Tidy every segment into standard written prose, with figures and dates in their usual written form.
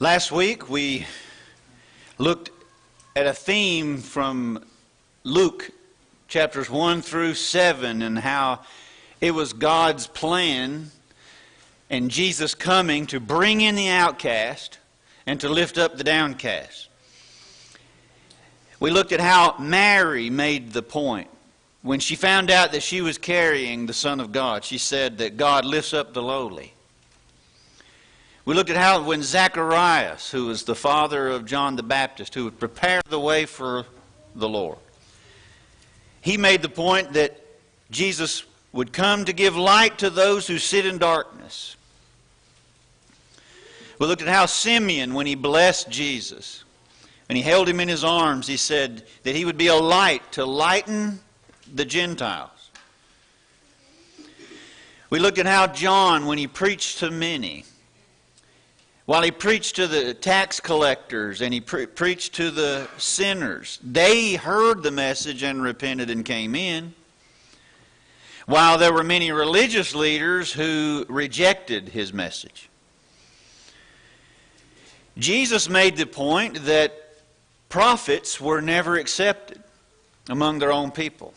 Last week we looked at a theme from Luke chapters 1 through 7 and how it was God's plan and Jesus coming to bring in the outcast and to lift up the downcast. We looked at how Mary made the point. When she found out that she was carrying the Son of God, she said that God lifts up the lowly. We looked at how when Zacharias, who was the father of John the Baptist, who would prepare the way for the Lord, he made the point that Jesus would come to give light to those who sit in darkness. We looked at how Simeon, when he blessed Jesus, and he held him in his arms, he said that he would be a light to lighten the Gentiles. We looked at how John, when he preached to many, while he preached to the tax collectors and he preached to the sinners, they heard the message and repented and came in, while there were many religious leaders who rejected his message. Jesus made the point that prophets were never accepted among their own people.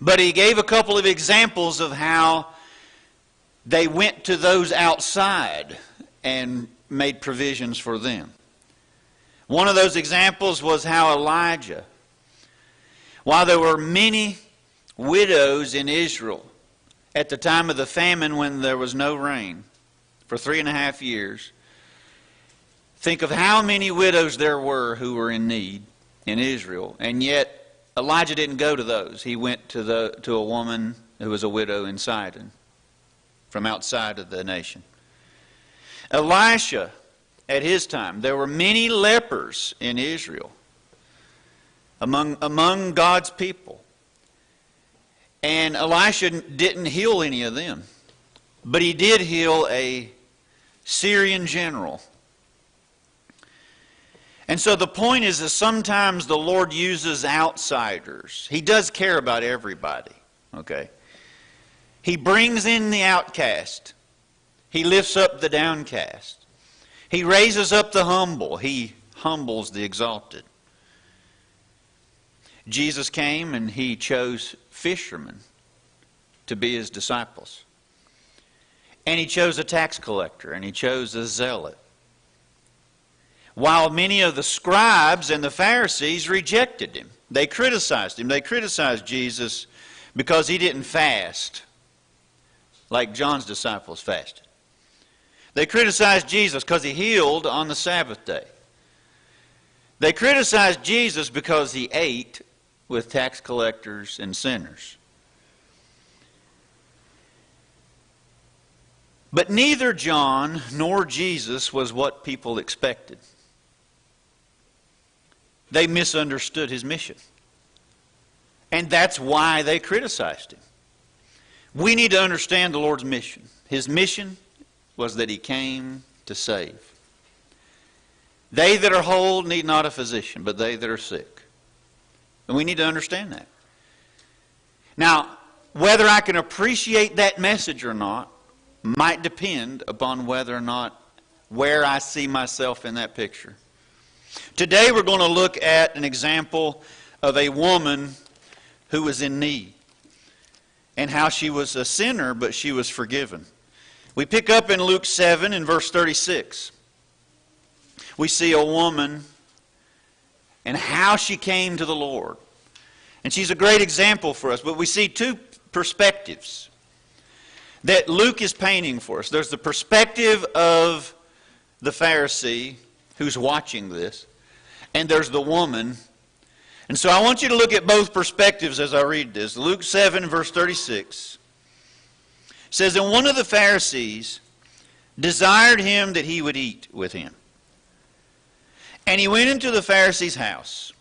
But he gave a couple of examples of how they went to those outside and made provisions for them. One of those examples was how Elijah, while there were many widows in Israel at the time of the famine when there was no rain for 3.5 years, think of how many widows there were who were in need in Israel, and yet Elijah didn't go to those. He went to a woman who was a widow in Sidon, from outside of the nation. Elisha, at his time, there were many lepers in Israel among God's people. And Elisha didn't heal any of them. But he did heal a Syrian general. And so the point is that sometimes the Lord uses outsiders. He does care about everybody. Okay? He brings in the outcast. He lifts up the downcast. He raises up the humble. He humbles the exalted. Jesus came and he chose fishermen to be his disciples. And he chose a tax collector and he chose a zealot. While many of the scribes and the Pharisees rejected him. They criticized him. They criticized Jesus because he didn't fast like John's disciples fasted. They criticized Jesus because he healed on the Sabbath day. They criticized Jesus because he ate with tax collectors and sinners. But neither John nor Jesus was what people expected. They misunderstood his mission. And that's why they criticized him. We need to understand the Lord's mission. His mission was that he came to save. They that are whole need not a physician, but they that are sick. And we need to understand that. Now, whether I can appreciate that message or not might depend upon whether or not where I see myself in that picture. Today we're going to look at an example of a woman who was in need and how she was a sinner, but she was forgiven. We pick up in Luke 7 in verse 36. We see a woman and how she came to the Lord. And she's a great example for us. But we see two perspectives that Luke is painting for us. There's the perspective of the Pharisee who's watching this. And there's the woman. And so I want you to look at both perspectives as I read this. Luke 7 verse 36. It says, and one of the Pharisees desired him that he would eat with him. And he went into the Pharisee's house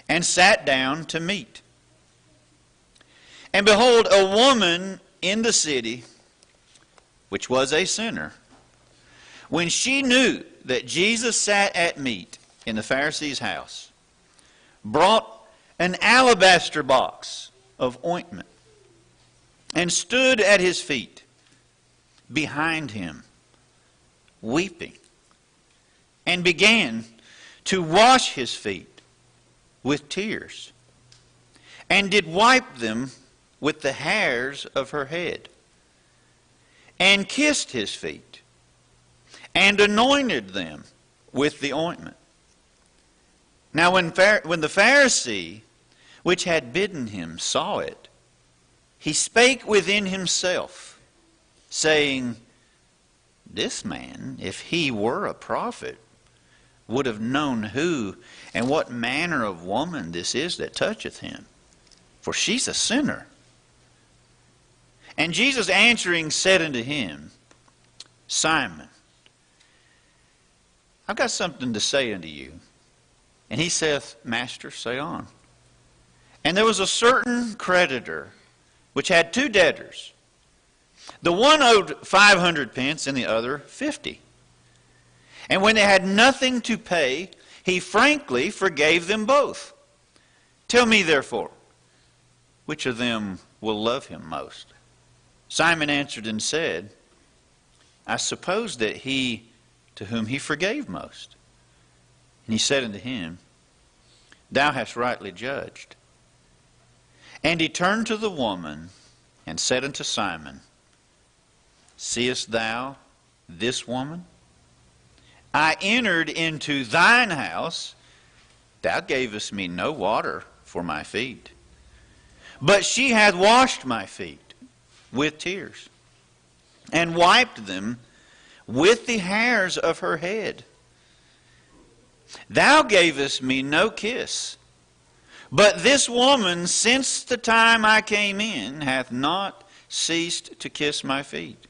and sat down to meat. And behold, a woman in the city, which was a sinner, when she knew that Jesus sat at meat in the Pharisee's house, brought an alabaster box of ointment and stood at his feet behind him, weeping. and began to wash his feet with tears, and did wipe them with the hairs of her head, and kissed his feet, and anointed them with the ointment. Now when the Pharisee which had bidden him saw it, he spake within himself, saying, This man, if he were a prophet, would have known who and what manner of woman this is that toucheth him, for she's a sinner. And Jesus answering said unto him, Simon, I've got something to say unto you. And he saith, Master, say on. And there was a certain creditor which had two debtors. The one owed 500 pence and the other 50. And when they had nothing to pay, he frankly forgave them both. Tell me therefore, which of them will love him most? Simon answered and said, I suppose that he to whom he forgave most. And he said unto him, Thou hast rightly judged. And he turned to the woman and said unto Simon, Seest thou this woman? I entered into thine house. Thou gavest me no water for my feet, but she hath washed my feet with tears, and wiped them with the hairs of her head. Thou gavest me no kiss, but this woman, since the time I came in, hath not ceased to kiss my feet.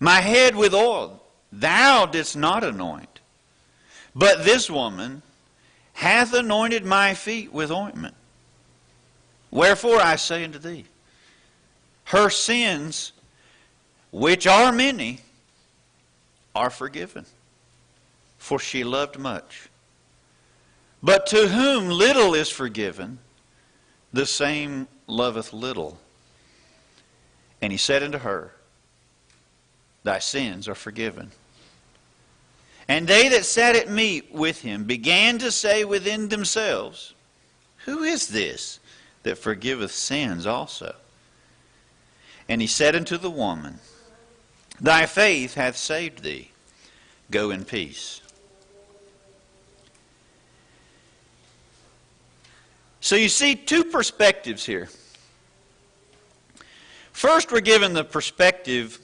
My head with oil thou didst not anoint, but this woman hath anointed my feet with ointment. Wherefore I say unto thee, her sins, which are many, are forgiven, for she loved much. But to whom little is forgiven, the same loveth little. And he said unto her, Thy sins are forgiven. And they that sat at meat with him began to say within themselves, Who is this that forgiveth sins also? And he said unto the woman, Thy faith hath saved thee. Go in peace. So you see two perspectives here. First, we're given the perspective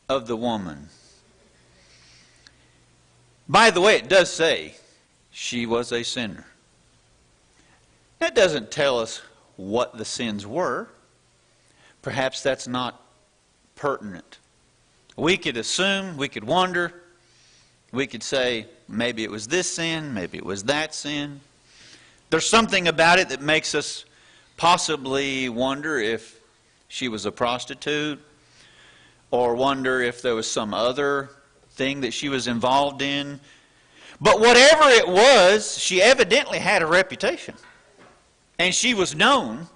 of the woman. By the way, it does say she was a sinner. That doesn't tell us what the sins were. Perhaps that's not pertinent. We could assume, we could wonder, we could say maybe it was this sin, maybe it was that sin. There's something about it that makes us possibly wonder if she was a prostitute, or wonder if there was some other thing that she was involved in. But whatever it was, she evidently had a reputation. And she was known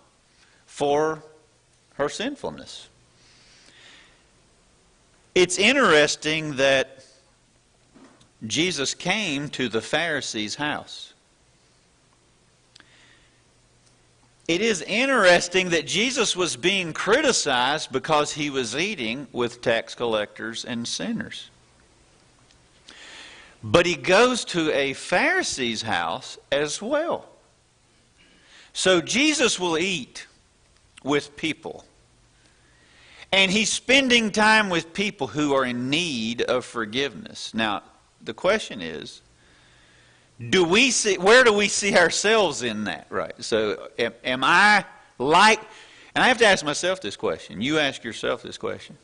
for her sinfulness. It's interesting that Jesus came to the Pharisee's house. It is interesting that Jesus was being criticized because he was eating with tax collectors and sinners. But he goes to a Pharisee's house as well. So Jesus will eat with people. And he's spending time with people who are in need of forgiveness. Now, the question is, where do we see ourselves in that? Right. So am I like, and I have to ask myself this question. You ask yourself this question.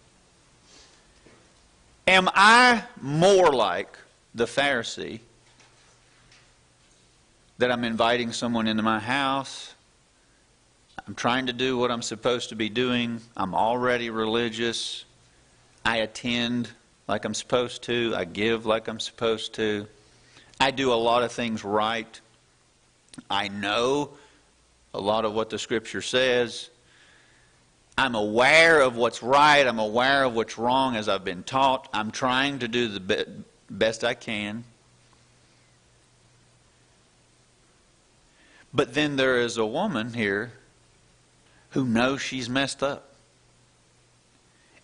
Am I more like the Pharisee, that I'm inviting someone into my house, I'm trying to do what I'm supposed to be doing, I'm already religious, I attend like I'm supposed to, I give like I'm supposed to, I do a lot of things right, I know a lot of what the Scripture says, I'm aware of what's right, I'm aware of what's wrong as I've been taught, I'm trying to do best I can. But then there is a woman here who knows she's messed up.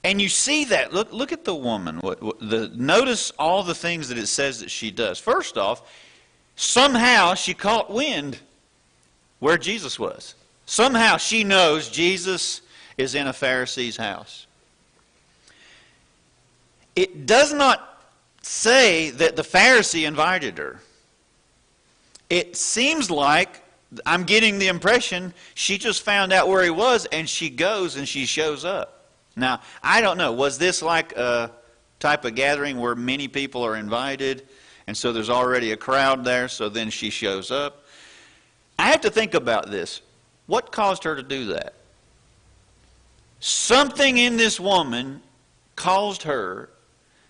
And you see that. Look at the woman. Notice all the things that it says that she does. First off, somehow she caught wind where Jesus was. Somehow she knows Jesus is in a Pharisee's house. It does not say that the Pharisee invited her. It seems like, I'm getting the impression, she just found out where he was and she goes and she shows up. Now, I don't know. Was this like a type of gathering where many people are invited and so there's already a crowd there, so then she shows up? I have to think about this. What caused her to do that? Something in this woman caused her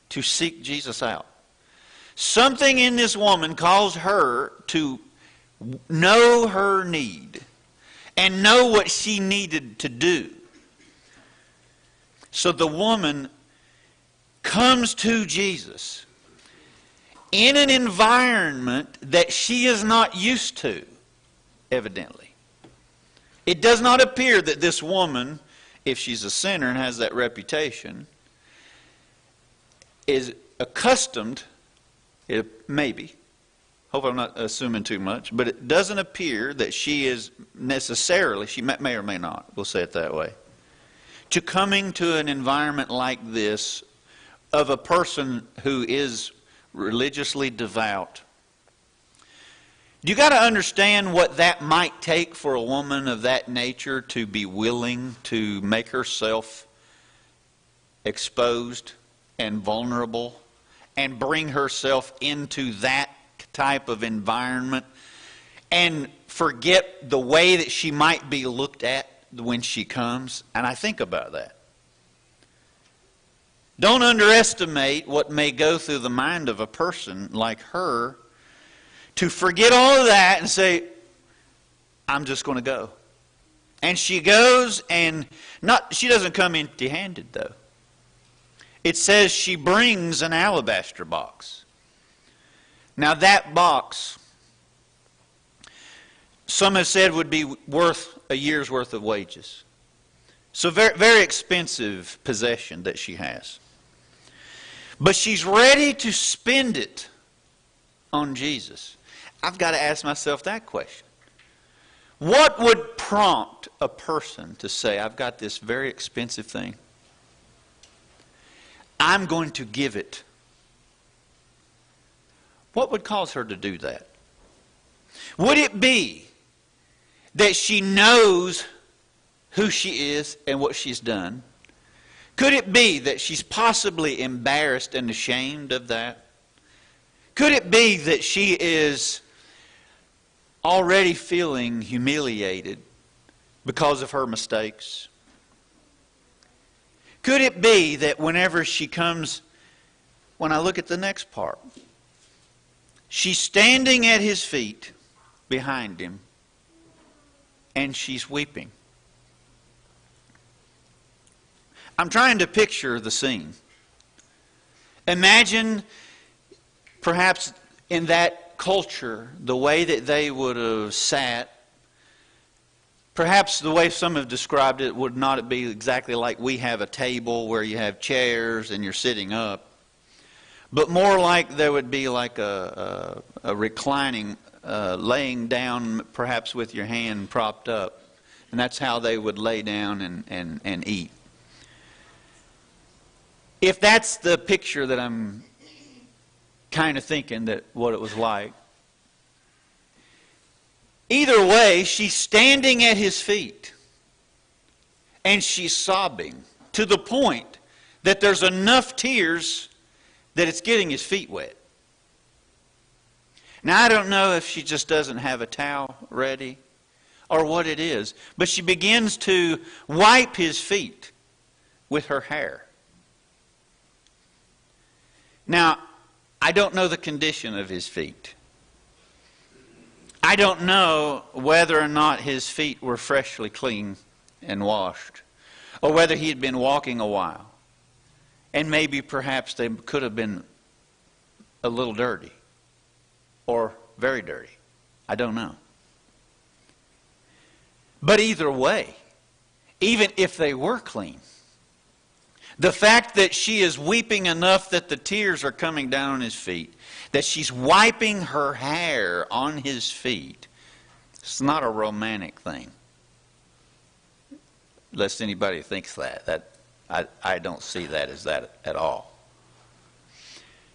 to seek Jesus out. Something in this woman caused her to know her need and know what she needed to do. So the woman comes to Jesus in an environment that she is not used to, evidently. It does not appear that this woman, if she's a sinner and has that reputation, is accustomed, maybe, hope I'm not assuming too much, but it doesn't appear that she is necessarily, she may or may not, we'll say it that way, to coming to an environment like this of a person who is religiously devout. You got to understand what that might take for a woman of that nature to be willing to make herself exposed and vulnerable and bring herself into that type of environment and forget the way that she might be looked at when she comes. And I think about that. Don't underestimate what may go through the mind of a person like her to forget all of that and say, I'm just going to go. And she goes, and she doesn't come empty-handed though. It says she brings an alabaster box. Now that box, some have said would be worth a year's worth of wages. So very, very expensive possession that she has. But she's ready to spend it on Jesus. I've got to ask myself that question. What would prompt a person to say, I've got this very expensive thing. I'm going to give it. What would cause her to do that? Would it be that she knows who she is and what she's done? Could it be that she's possibly embarrassed and ashamed of that? Could it be that she is already feeling humiliated because of her mistakes? Could it be that whenever she comes, when I look at the next part, she's standing at his feet behind him and she's weeping? I'm trying to picture the scene. Imagine perhaps in that culture the way that they would have sat. Perhaps the way some have described it would not be exactly like we have a table where you have chairs and you're sitting up, but more like there would be like a reclining, laying down perhaps with your hand propped up. And that's how they would lay down and eat. If that's the picture that I'm kind of thinking that what it was like, either way, she's standing at his feet and she's sobbing to the point that there's enough tears that it's getting his feet wet. Now, I don't know if she just doesn't have a towel ready or what it is, but she begins to wipe his feet with her hair. Now, I don't know the condition of his feet. I don't know whether or not his feet were freshly clean and washed, or whether he had been walking a while. And maybe perhaps they could have been a little dirty or very dirty. I don't know. But either way, even if they were clean, the fact that she is weeping enough that the tears are coming down on his feet, that she's wiping her hair on his feet, it's not a romantic thing. Lest anybody thinks that. I don't see that as that at all.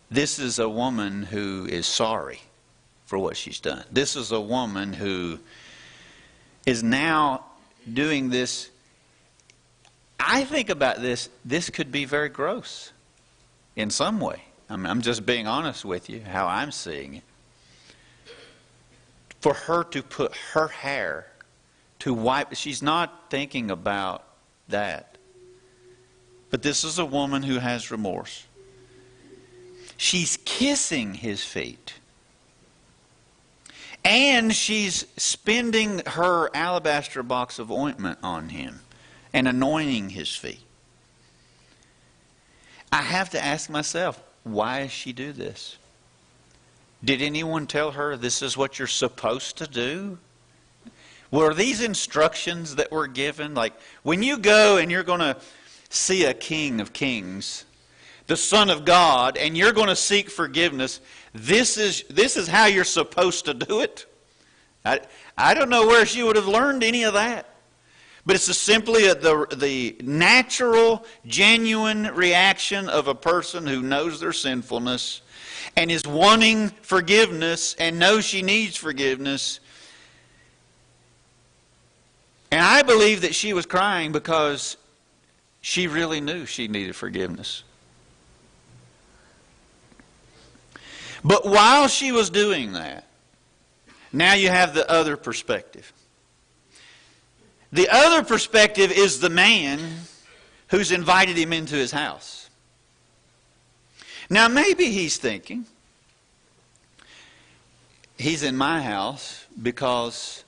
This is a woman who is sorry for what she's done. This is a woman who is now doing this. I think about this. This could be very gross in some way. I'm just being honest with you, how I'm seeing it. For her to put her hair to wipe, she's not thinking about that. But this is a woman who has remorse. She's kissing his feet. And she's spending her alabaster box of ointment on him and anointing his feet. I have to ask myself, why does she do this? Did anyone tell her this is what you're supposed to do? Were these instructions that were given? Like, when you go and you're going to see a King of Kings, the Son of God, and you're going to seek forgiveness, this is how you're supposed to do it? I don't know where she would have learned any of that. But it's simply the natural, genuine reaction of a person who knows their sinfulness and is wanting forgiveness and knows she needs forgiveness. And I believe that she was crying because she really knew she needed forgiveness. But while she was doing that, now you have the other perspective. The other perspective is the man who's invited him into his house. Now maybe he's thinking, he's in my house because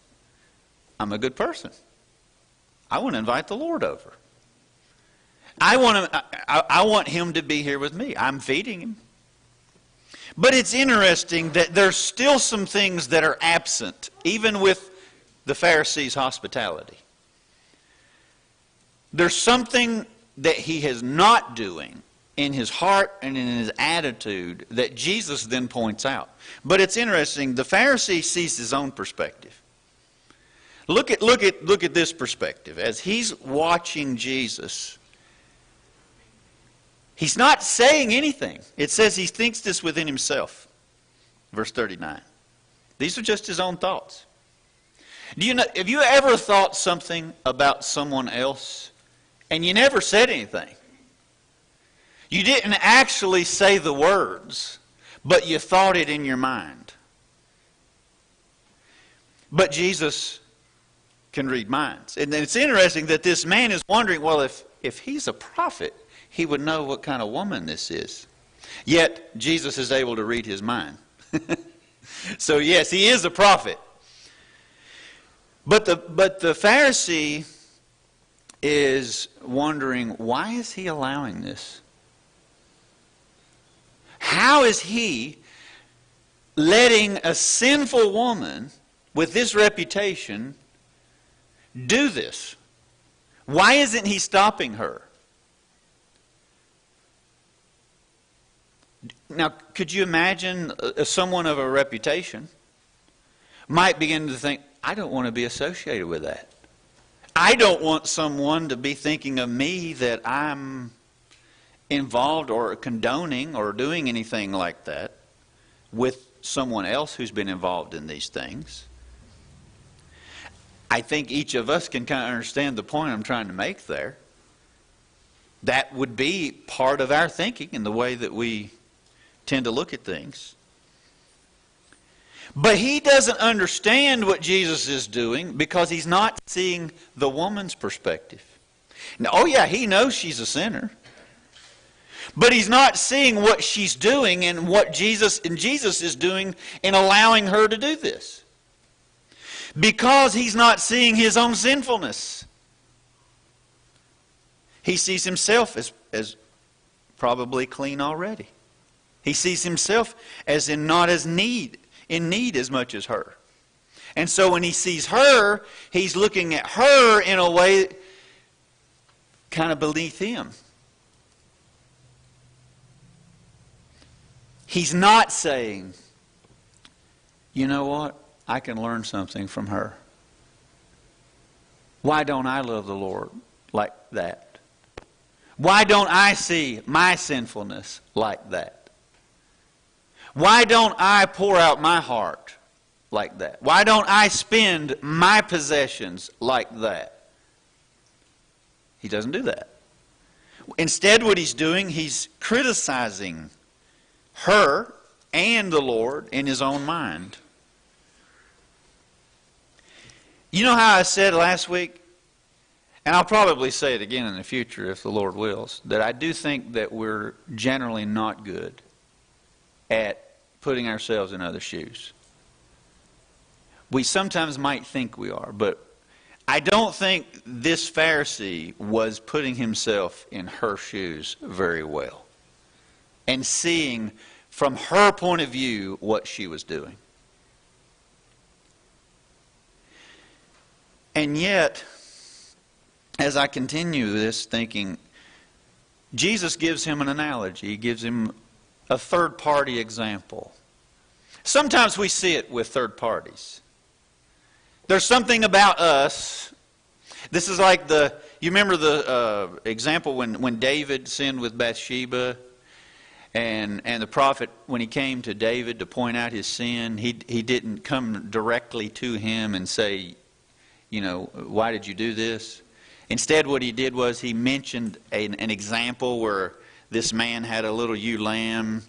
I'm a good person. I want to invite the Lord over. I want him to be here with me. I'm feeding him. But it's interesting that there's still some things that are absent, even with the Pharisees' hospitality. There's something that he is not doing in his heart and in his attitude that Jesus then points out. But it's interesting, the Pharisee sees his own perspective. Look at this perspective. As he's watching Jesus, he's not saying anything. It says he thinks this within himself. Verse 39. These are just his own thoughts. Have you ever thought something about someone else and you never said anything? You didn't actually say the words, but you thought it in your mind. But Jesus can read minds. And it's interesting that this man is wondering, well, if he's a prophet, he would know what kind of woman this is. Yet, Jesus is able to read his mind. So yes, he is a prophet. But the Pharisee is wondering, why is he allowing this? How is he letting a sinful woman with this reputation do this? Why isn't he stopping her? Now, could you imagine someone of a reputation might begin to think, I don't want to be associated with that. I don't want someone to be thinking of me that I'm involved or condoning or doing anything like that with someone else who's been involved in these things. I think each of us can kind of understand the point I'm trying to make there. That would be part of our thinking and the way that we tend to look at things. But he doesn't understand what Jesus is doing because he's not seeing the woman's perspective. Now, oh yeah, he knows she's a sinner. But he's not seeing what she's doing and what Jesus is doing in allowing her to do this. Because he's not seeing his own sinfulness. He sees himself as probably clean already. He sees himself as in not as in need as much as her. And so when he sees her, he's looking at her in a way kind of beneath him. He's not saying, you know what? I can learn something from her. Why don't I love the Lord like that? Why don't I see my sinfulness like that? Why don't I pour out my heart like that? Why don't I spend my possessions like that? He doesn't do that. Instead, what he's doing, he's criticizing her and the Lord in his own mind. You know how I said last week, and I'll probably say it again in the future if the Lord wills, that I do think that we're generally not good at putting ourselves in other shoes. We sometimes might think we are, but I don't think this Pharisee was putting himself in her shoes very well and seeing from her point of view what she was doing. And yet, as I continue this thinking, Jesus gives him an analogy. He gives him a third-party example. Sometimes we see it with third parties. There's something about us. This is like you remember the example when David sinned with Bathsheba, and the prophet, when he came to David to point out his sin, he didn't come directly to him and say, you know, why did you do this? Instead, what he did was he mentioned an example where this man had a little ewe lamb,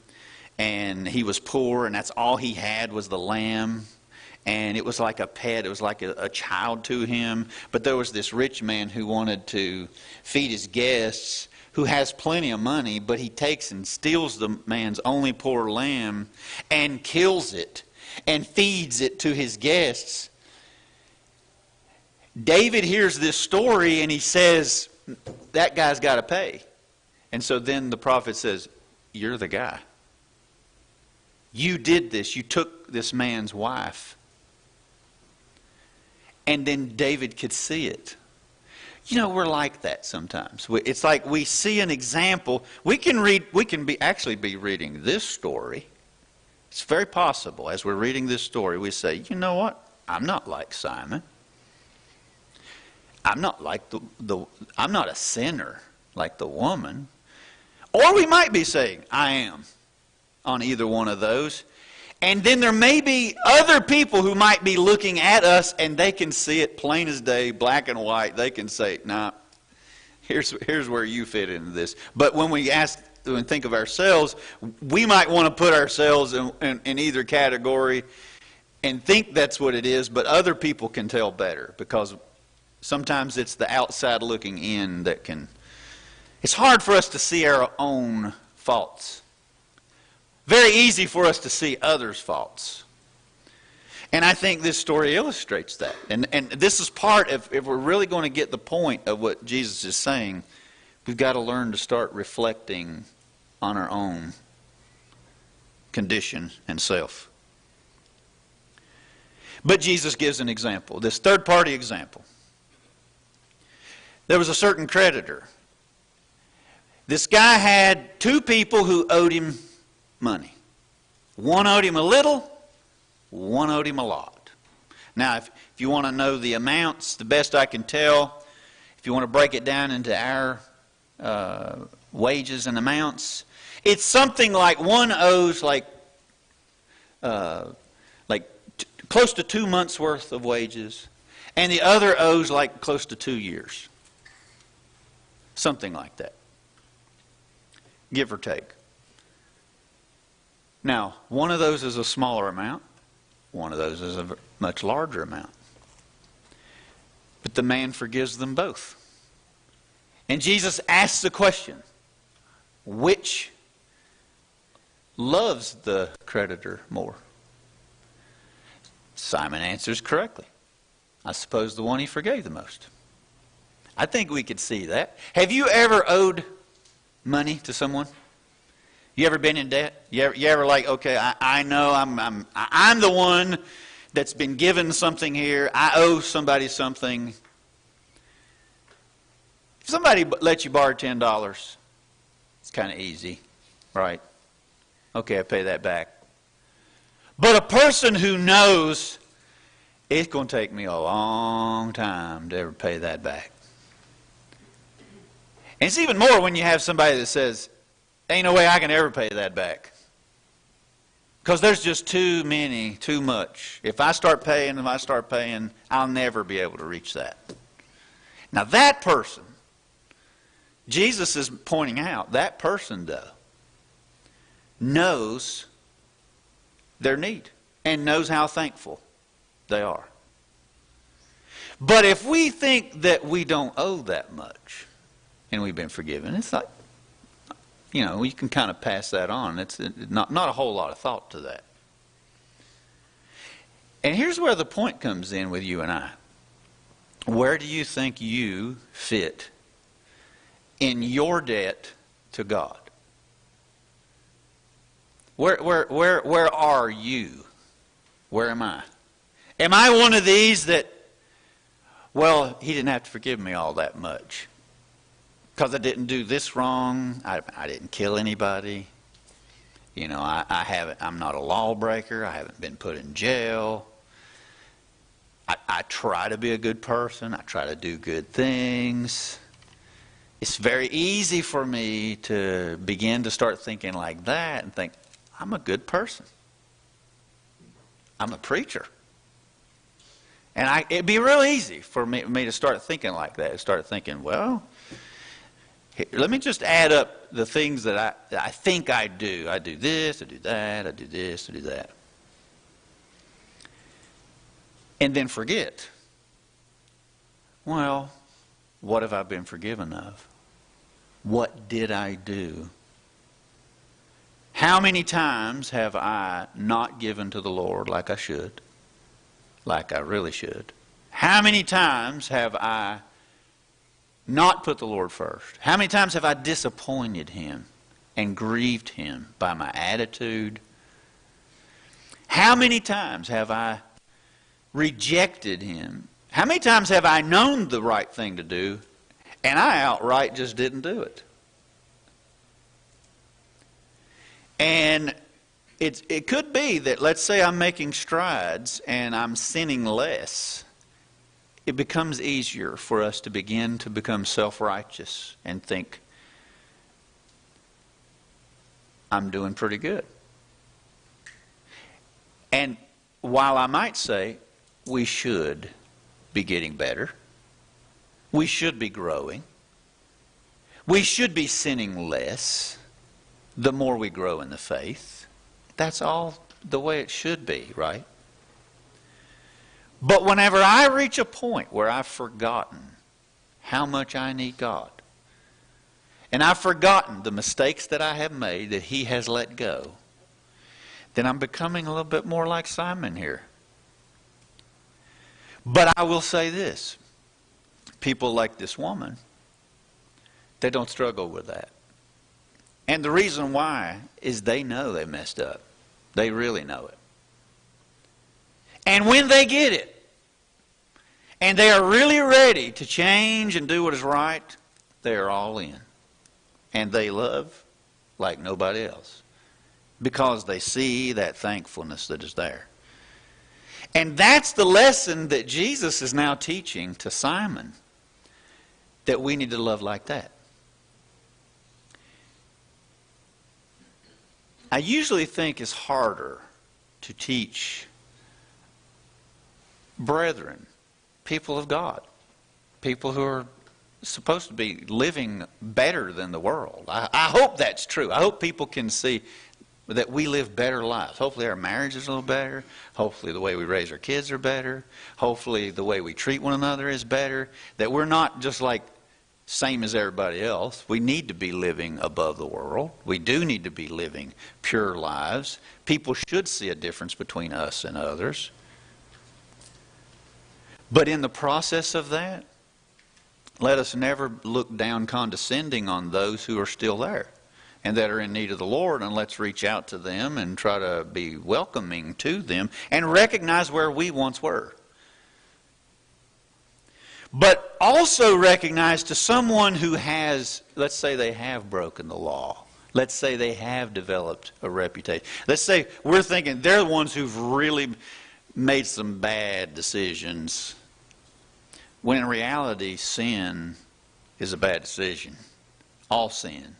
and he was poor, and that's all he had was the lamb. And it was like a pet. It was like a child to him. But there was this rich man who wanted to feed his guests, who has plenty of money, but he takes and steals the man's only poor lamb and kills it and feeds it to his guests. David hears this story and he says, that guy's got to pay. And so then the prophet says, you're the guy. You did this. You took this man's wife. And then David could see it. You know, we're like that sometimes. It's like we see an example. We can actually be reading this story. It's very possible as we're reading this story, we say, you know what? I'm not like Simon. I'm not like I'm not a sinner like the woman. Or we might be saying, I am, on either one of those. And then there may be other people who might be looking at us and they can see it plain as day, black and white. They can say, nah, here's where you fit into this. But when we think of ourselves, we might want to put ourselves in either category and think that's what it is, but other people can tell better because sometimes it's the outside looking in that can... It's hard for us to see our own faults. Very easy for us to see others' faults. And I think this story illustrates that. And this is part of, if we're really going to get the point of what Jesus is saying, we've got to learn to start reflecting on our own condition and self. But Jesus gives an example, this third-party example. There was a certain creditor. This guy had two people who owed him money. One owed him a little, one owed him a lot. Now, if you want to know the amounts, the best I can tell, if you want to break it down into our wages and amounts, it's something like one owes close to 2 months worth of wages, and the other owes like close to 2 years. Something like that. Give or take. Now, one of those is a smaller amount. One of those is a much larger amount. But the man forgives them both. And Jesus asks the question, which loves the creditor more? Simon answers correctly. I suppose the one he forgave the most. I think we could see that. Have you ever owed money to someone? You ever been in debt? You ever like, okay, I know I'm the one that's been given something here. I owe somebody something. If somebody lets you borrow $10, it's kind of easy, right? Okay, I pay that back. But a person who knows it's going to take me a long time to ever pay that back. And it's even more when you have somebody that says, ain't no way I can ever pay that back. Because there's just too much. If I start paying, I'll never be able to reach that. Now that person, Jesus is pointing out, that person though, knows their need and knows how thankful they are. But if we think that we don't owe that much and we've been forgiven, it's like, you can kind of pass that on. It's not a whole lot of thought to that. And here's where the point comes in with you and I. Where do you think you fit in your debt to God? Where are you? Where am I? Am I one of these that, well, he didn't have to forgive me all that much because I didn't do this wrong. I didn't kill anybody. I'm not a lawbreaker. I haven't been put in jail. I try to be a good person. I try to do good things. It's very easy for me to begin to start thinking like that and think, I'm a good person. I'm a preacher. And it'd be real easy for me to start thinking like that. Start thinking, well, let me just add up the things that I think I do. I do this, I do that, I do this, I do that. And then forget. Well, what have I been forgiven of? What did I do? How many times have I not given to the Lord like I should? Like I really should? How many times have I not put the Lord first? How many times have I disappointed Him and grieved Him by my attitude? How many times have I rejected Him? How many times have I known the right thing to do and I outright just didn't do it? And it could be that, let's say I'm making strides and I'm sinning less. It becomes easier for us to begin to become self-righteous and think, I'm doing pretty good. And while I might say we should be getting better, we should be growing, we should be sinning less the more we grow in the faith. That's all the way it should be, right? But whenever I reach a point where I've forgotten how much I need God, and I've forgotten the mistakes that I have made that He has let go, then I'm becoming a little bit more like Simon here. But I will say this. People like this woman, they don't struggle with that. And the reason why is they know they messed up. They really know it. And when they get it, and they are really ready to change and do what is right, they are all in. And they love like nobody else. Because they see that thankfulness that is there. And that's the lesson that Jesus is now teaching to Simon. That we need to love like that. I usually think it's harder to teach brethren, people of God, people who are supposed to be living better than the world. I hope that's true. I hope people can see that we live better lives. Hopefully our marriage is a little better. Hopefully the way we raise our kids are better. Hopefully the way we treat one another is better. That we're not just like same as everybody else. We need to be living above the world. We do need to be living pure lives. People should see a difference between us and others. But in the process of that, let us never look down condescending on those who are still there. and that are in need of the Lord, and let's reach out to them and try to be welcoming to them and recognize where we once were. But also recognize to someone who has, let's say they have broken the law. Let's say they have developed a reputation. Let's say we're thinking they're the ones who've really made some bad decisions, when in reality sin is a bad decision. All sin.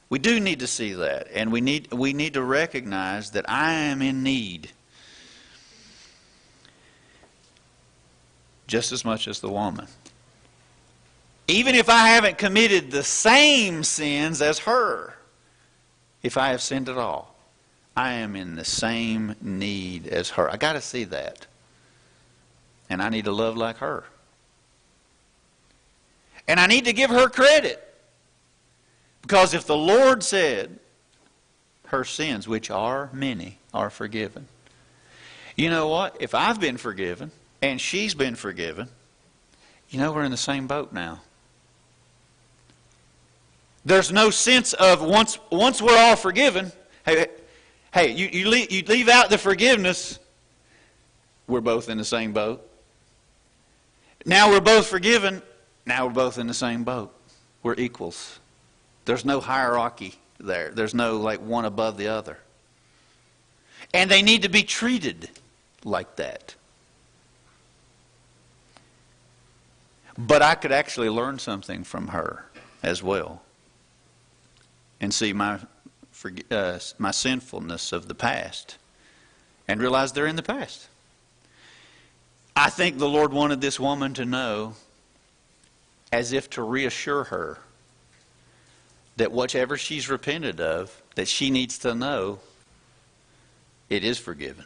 We do need to see that, and we need to recognize that I am in need just as much as the woman. Even if I haven't committed the same sins as her, if I have sinned at all, I am in the same need as her. I got to see that. And I need to love like her. And I need to give her credit. Because if the Lord said her sins, which are many, are forgiven, you know what? If I've been forgiven and she's been forgiven, you know we're in the same boat now. There's no sense of once we're all forgiven, hey, you leave out the forgiveness, we're both in the same boat. Now we're both forgiven, now we're both in the same boat. We're equals. There's no hierarchy there. There's no like one above the other. And they need to be treated like that. But I could actually learn something from her as well. And see my sinfulness of the past. And realize they're in the past. I think the Lord wanted this woman to know, as if to reassure her, that whatever she's repented of, that she needs to know it is forgiven.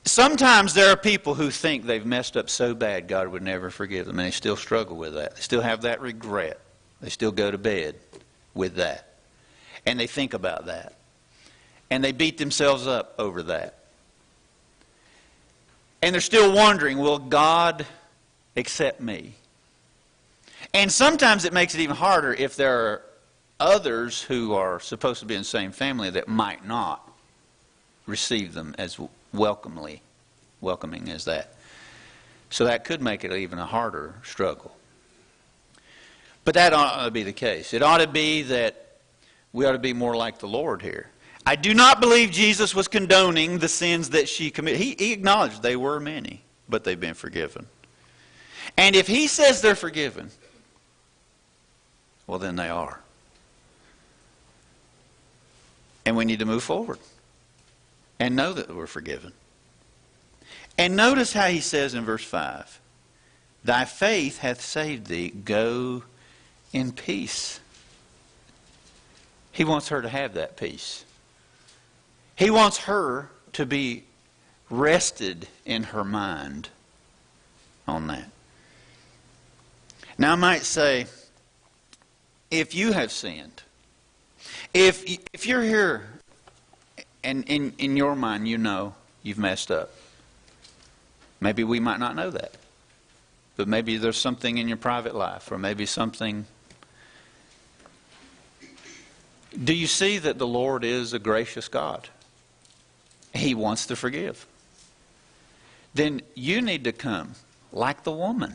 Sometimes there are people who think they've messed up so bad God would never forgive them, and they still struggle with that. They still have that regret. They still go to bed with that. And they think about that. And they beat themselves up over that. And they're still wondering, will God accept me? And sometimes it makes it even harder if there are others who are supposed to be in the same family that might not receive them as welcoming as that. So that could make it even a harder struggle. But that ought to be the case. It ought to be that we ought to be more like the Lord here. I do not believe Jesus was condoning the sins that she committed. He acknowledged they were many, but they've been forgiven. And if he says they're forgiven, well, then they are. And we need to move forward and know that we're forgiven. And notice how he says in verse 5, thy faith hath saved thee, go in peace. He wants her to have that peace. He wants her to be rested in her mind on that. Now I might say, if you have sinned, if you're here and in your mind you know you've messed up, maybe we might not know that. But maybe there's something in your private life, or maybe something. Do you see that the Lord is a gracious God? He wants to forgive. Then you need to come like the woman.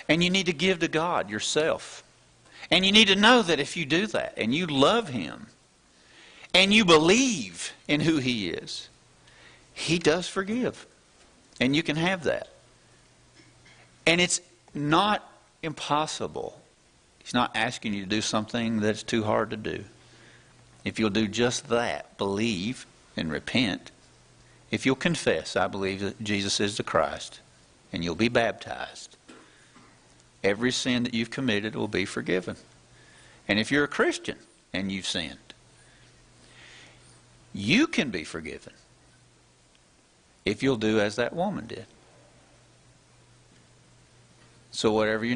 And you need to give to God yourself. And you need to know that if you do that, and you love Him, and you believe in who He is, He does forgive. And you can have that. And it's not impossible. He's not asking you to do something that's too hard to do. If you'll do just that, believe and repent, if you'll confess, I believe that Jesus is the Christ, and you'll be baptized, every sin that you've committed will be forgiven. And if you're a Christian and you've sinned, you can be forgiven if you'll do as that woman did. So whatever you